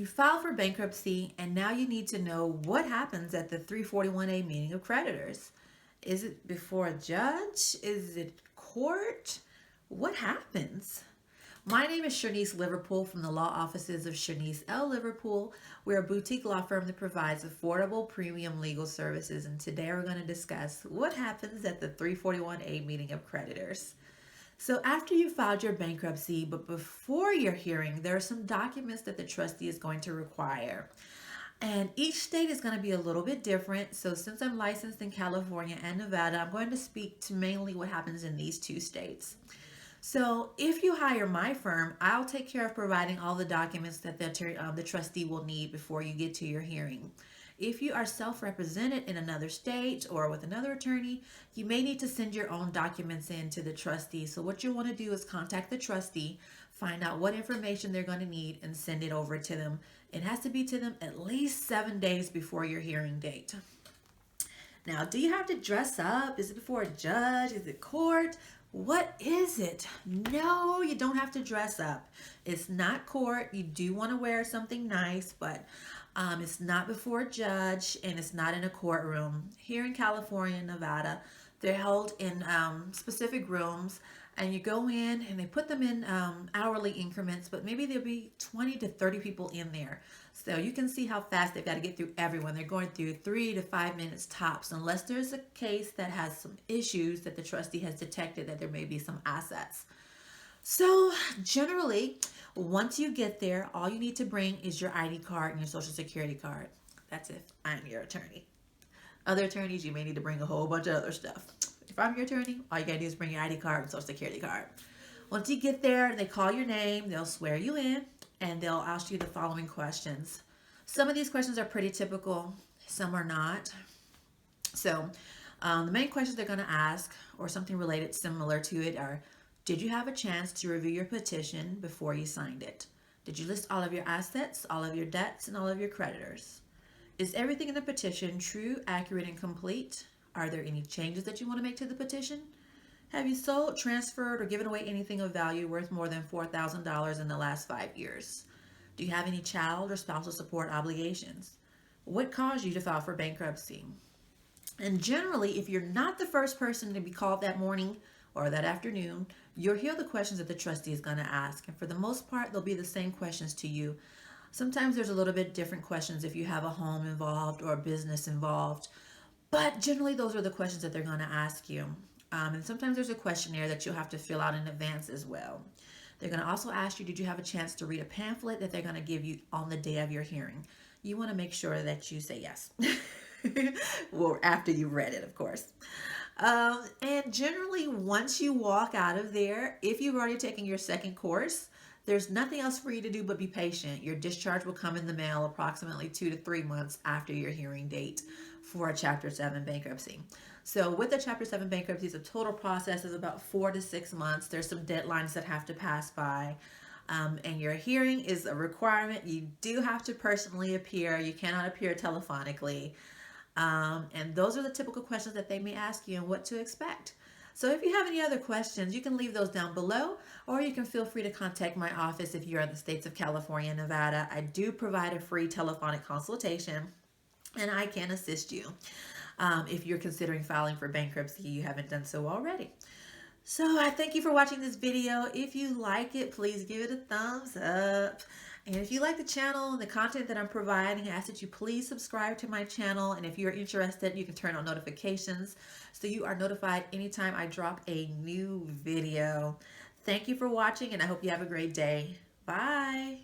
You filed for bankruptcy and now you need to know what happens at the 341a meeting of creditors. Is it before a judge? Is it court? What happens? My name is Chirnese Liverpool from the law offices of Chirnese L. Liverpool. We're a boutique law firm that provides affordable premium legal services, and today we're going to discuss what happens at the 341a meeting of creditors. So after you filed your bankruptcy, but before your hearing, there are some documents that the trustee is going to require. And each state is going to be a little bit different. So since I'm licensed in California and Nevada, I'm going to speak to mainly what happens in these two states. So if you hire my firm, I'll take care of providing all the documents that the trustee will need before you get to your hearing. If you are self-represented in another state or with another attorney, you may need to send your own documents in to the trustee. So what you want to do is contact the trustee, find out what information they're going to need, and send it over to them. It has to be to them at least 7 days before your hearing date. Now, do you have to dress up? Is it before a judge? Is it court? What is it? No, you don't have to dress up. It's not court. You do want to wear something nice, but it's not before a judge and it's not in a courtroom. Here in California and Nevada, they're held in specific rooms, and you go in and they put them in hourly increments, but maybe there'll be 20 to 30 people in there. So you can see how fast they've got to get through everyone. They're going through 3 to 5 minutes tops, unless there's a case that has some issues that the trustee has detected that there may be some assets. So generally, once you get there, all you need to bring is your ID card and your social security card. That's if I'm your attorney. Other attorneys, you may need to bring a whole bunch of other stuff. If I'm your attorney, all you gotta do is bring your ID card and social security card. Once you get there, they call your name, they'll swear you in, and they'll ask you the following questions. Some of these questions are pretty typical, some are not. So the main questions they're gonna ask, or something related similar to it, are: did you have a chance to review your petition before you signed it? Did you list all of your assets, all of your debts, and all of your creditors? Is everything in the petition true, accurate, and complete? Are there any changes that you want to make to the petition? Have you sold, transferred, or given away anything of value worth more than $4,000 in the last 5 years? Do you have any child or spousal support obligations? What caused you to file for bankruptcy? And generally, if you're not the first person to be called that morning or that afternoon, you'll hear the questions that the trustee is going to ask. And for the most part, they'll be the same questions to you. Sometimes there's a little bit different questions if you have a home involved or a business involved. But generally, those are the questions that they're going to ask you. And sometimes there's a questionnaire that you'll have to fill out in advance as well. They're going to also ask you, did you have a chance to read a pamphlet that they're going to give you on the day of your hearing? You want to make sure that you say yes. Well, after you've read it, of course. And generally, once you walk out of there, if you've already taken your second course, there's nothing else for you to do but be patient. Your discharge will come in the mail approximately 2 to 3 months after your hearing date for a Chapter 7 bankruptcy. So with the Chapter 7 bankruptcies, the total process is about 4 to 6 months. There's some deadlines that have to pass by. And your hearing is a requirement. You do have to personally appear. You cannot appear telephonically. And those are the typical questions that they may ask you and what to expect. So if you have any other questions, you can leave those down below, or you can feel free to contact my office if you're in the states of California and Nevada. I do provide a free telephonic consultation, and I can assist you if you're considering filing for bankruptcy. You haven't done so already. So I thank you for watching this video. If you like it, please give it a thumbs up. And if you like the channel and the content that I'm providing, I ask that you please subscribe to my channel. And if you're interested, you can turn on notifications so you are notified anytime I drop a new video. Thank you for watching, and I hope you have a great day. Bye.